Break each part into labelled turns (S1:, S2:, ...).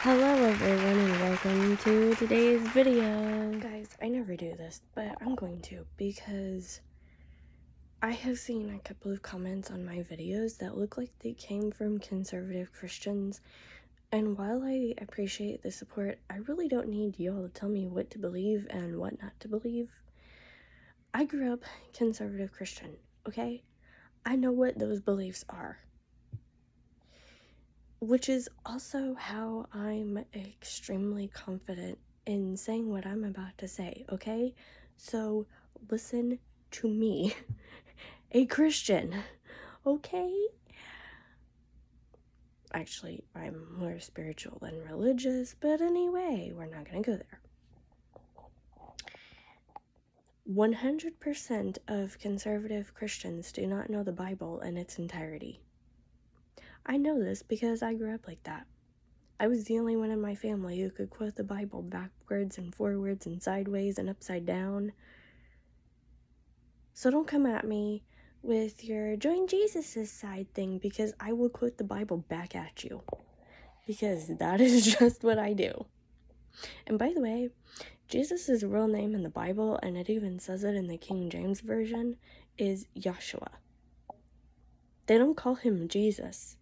S1: Hello everyone and welcome to today's video. Guys, I never do this, but I'm going to because I have seen a couple of comments on my videos that look like they came from conservative Christians, and while I appreciate the support, I really don't need y'all to tell me what to believe and what not to believe. I grew up conservative Christian, okay? I know what those beliefs are. Which is also how I'm extremely confident in saying what I'm about to say, okay? So listen to me, a Christian, okay? Actually, I'm more spiritual than religious, but anyway, we're not gonna go there. 100% of conservative Christians do not know the Bible in its entirety. I know this because I grew up like that. I was the only one in my family who could quote the Bible backwards and forwards and sideways and upside down. So don't come at me with your join Jesus' side thing, because I will quote the Bible back at you. Because that is just what I do. And by the way, Jesus' real name in the Bible, and it even says it in the King James Version, is Yahshua. They don't call him Jesus.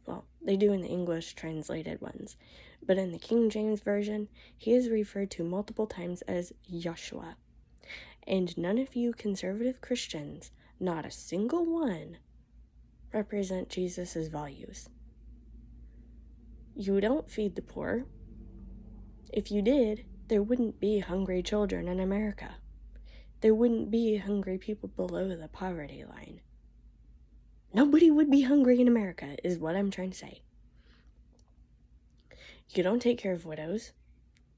S1: Well, they do in the English translated ones, but in the King James Version, he is referred to multiple times as Yahshua. And none of you conservative Christians, not a single one, represent Jesus' values. You don't feed the poor. If you did, there wouldn't be hungry children in America. There wouldn't be hungry people below the poverty line. Nobody would be hungry in America, is what I'm trying to say. You don't take care of widows.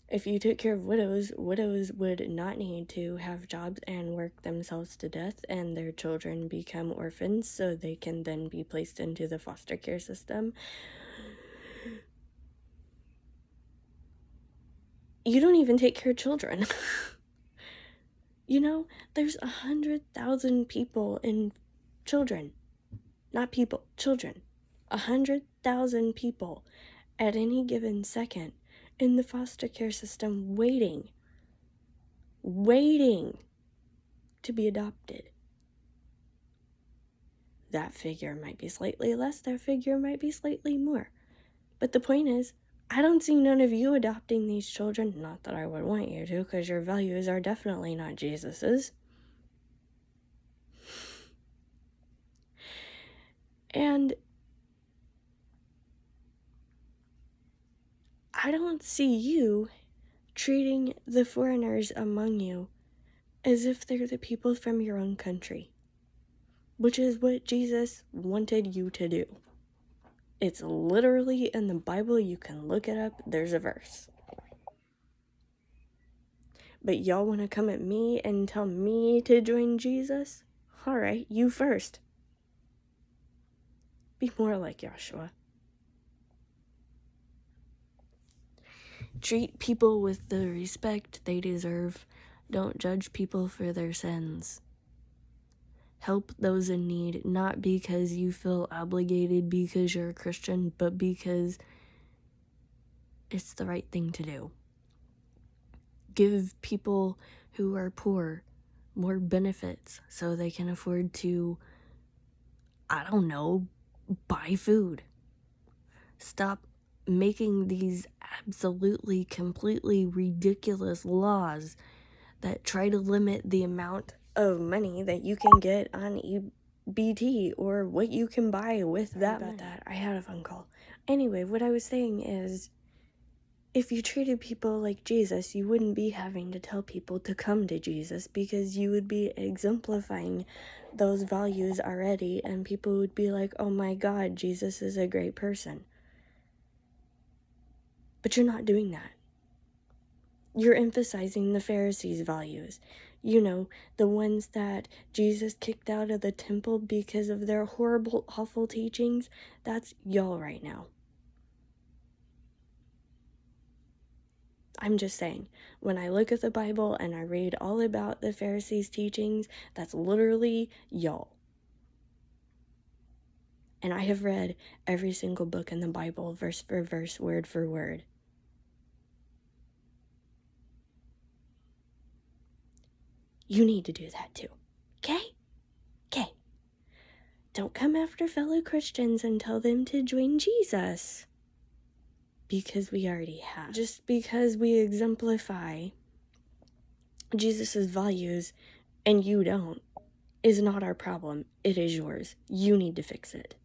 S1: If you took care of widows, widows would not need to have jobs and work themselves to death, and their children become orphans so they can then be placed into the foster care system. You don't even take care of children. You know, there's 100,000 people in children. Not people, children. 100,000 people at any given second in the foster care system waiting to be adopted. That figure might be slightly less, that figure might be slightly more. But the point is, I don't see none of you adopting these children. Not that I would want you to, because your values are definitely not Jesus's. And I don't see you treating the foreigners among you as if they're the people from your own country, which is what Jesus wanted you to do. It's literally in the Bible. You can look it up. There's a verse. But y'all want to come at me and tell me to join Jesus? Alright, you first. Be more like Yahshua. Treat people with the respect they deserve. Don't judge people for their sins. Help those in need, not because you feel obligated because you're a Christian, but because it's the right thing to do. Give people who are poor more benefits so they can afford to, I don't know, buy food. Stop making these absolutely, completely ridiculous laws that try to limit the amount of money that you can get on EBT or what you can buy with that money. I had a phone call. Anyway, what I was saying is, if you treated people like Jesus, you wouldn't be having to tell people to come to Jesus, because you would be exemplifying those values already, and people would be like, oh my God, Jesus is a great person. But you're not doing that. You're emphasizing the Pharisees' values. You know, the ones that Jesus kicked out of the temple because of their horrible, awful teachings. That's y'all right now. I'm just saying, when I look at the Bible and I read all about the Pharisees' teachings, that's literally y'all. And I have read every single book in the Bible, verse for verse, word for word. you need to do that too. Okay? Okay. Don't come after fellow Christians and tell them to join Jesus. Because we already have. Just because we exemplify Jesus' values and you don't is not our problem. It is yours. You need to fix it.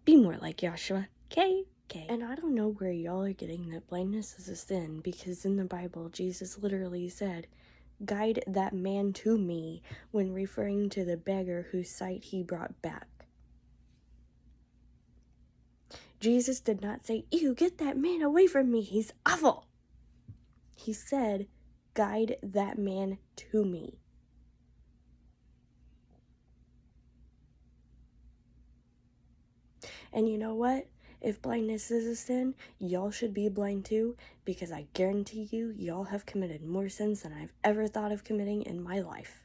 S1: Be more like Joshua. Okay? Okay. And I don't know where y'all are getting that blindness is a sin, because in the Bible, Jesus literally said, guide that man to me, when referring to the beggar whose sight he brought back. Jesus did not say, ew, get that man away from me, he's awful. He said, guide that man to me. And you know what? If blindness is a sin, y'all should be blind too, because I guarantee you, y'all have committed more sins than I've ever thought of committing in my life.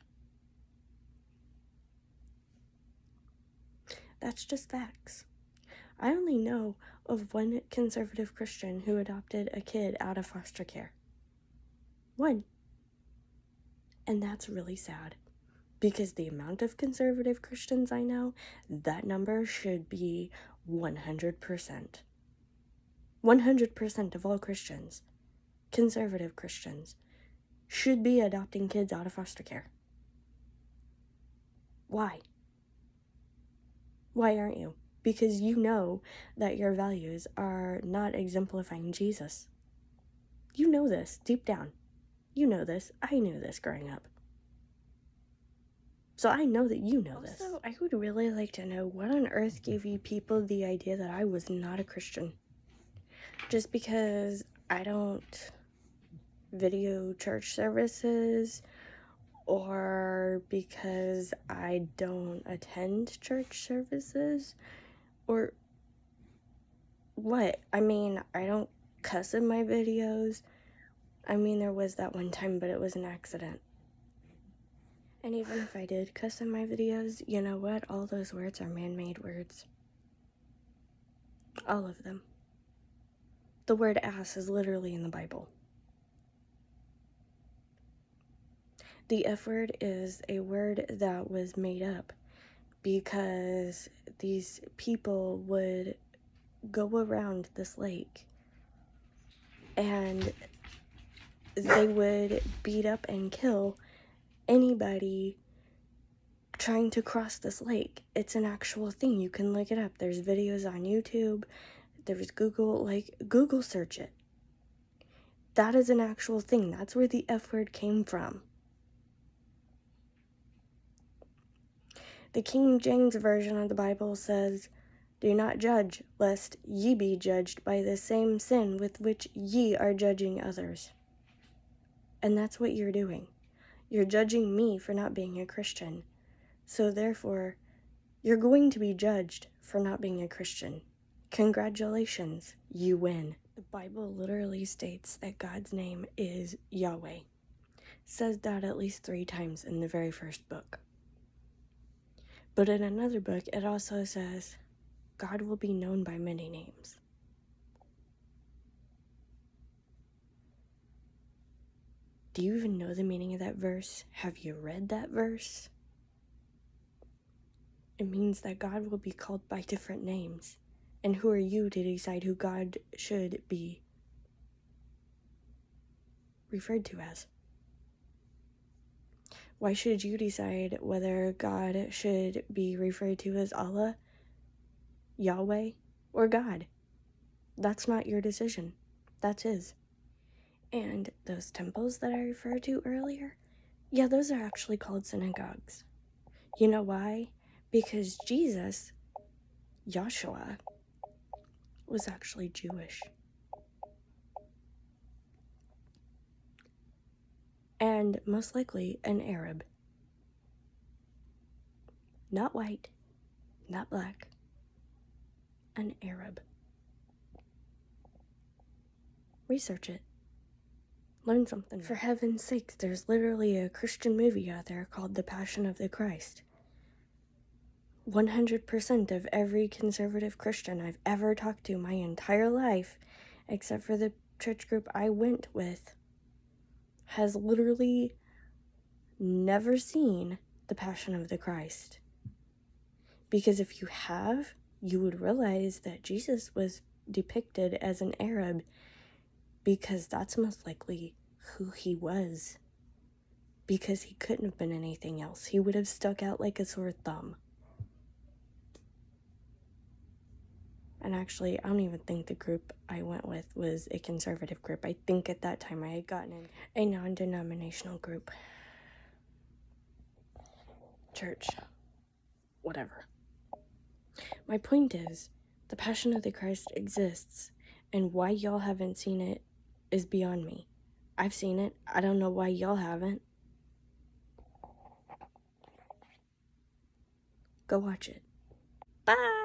S1: That's just facts. I only know of one conservative Christian who adopted a kid out of foster care. One. And that's really sad, because the amount of conservative Christians I know, that number should be 100%. 100% of all Christians, conservative Christians, should be adopting kids out of foster care. Why? Why aren't you? Because you know that your values are not exemplifying Jesus. You know this deep down. You know this. I knew this growing up. So I know that you know this. Also, I would really like to know what on earth gave you people the idea that I was not a Christian. Just because I don't video church services, or because I don't attend church services, or what? I mean, I don't cuss in my videos. I mean, there was that one time, but it was an accident. And even if I did cuss in my videos, you know what? All those words are man-made words. All of them. The word ass is literally in the Bible. The F word is a word that was made up because these people would go around this lake and they would beat up and kill anybody trying to cross this lake. It's an actual thing. You can look it up. There's videos on YouTube. There's Google. Google search it. That is an actual thing. That's where the F word came from. The King James Version of the Bible says, do not judge, lest ye be judged by the same sin with which ye are judging others. And that's what you're doing. You're judging me for not being a Christian. So therefore, you're going to be judged for not being a Christian. Congratulations, you win. The Bible literally states that God's name is Yahweh. It says that at least 3 times in the very first book. But in another book, it also says, God will be known by many names. Do you even know the meaning of that verse? Have you read that verse? It means that God will be called by different names. And who are you to decide who God should be referred to as? Why should you decide whether God should be referred to as Allah, Yahweh, or God? That's not your decision. That's His. And those temples that I referred to earlier, yeah, those are actually called synagogues. You know why? Because Jesus, Joshua, was actually Jewish. And most likely an Arab. Not white, not black, an Arab. Research it. Learn something. For heaven's sakes, there's literally a Christian movie out there called The Passion of the Christ. 100% of every conservative Christian I've ever talked to my entire life, except for the church group I went with, has literally never seen The Passion of the Christ. Because if you have, you would realize that Jesus was depicted as an Arab, because that's most likely who he was. Because he couldn't have been anything else. He would have stuck out like a sore thumb. And actually, I don't even think the group I went with was a conservative group. I think at that time I had gotten in a non-denominational group. Church. Whatever. My point is, the Passion of the Christ exists, and why y'all haven't seen it is beyond me. I've seen it. I don't know why y'all haven't. Go watch it. Bye!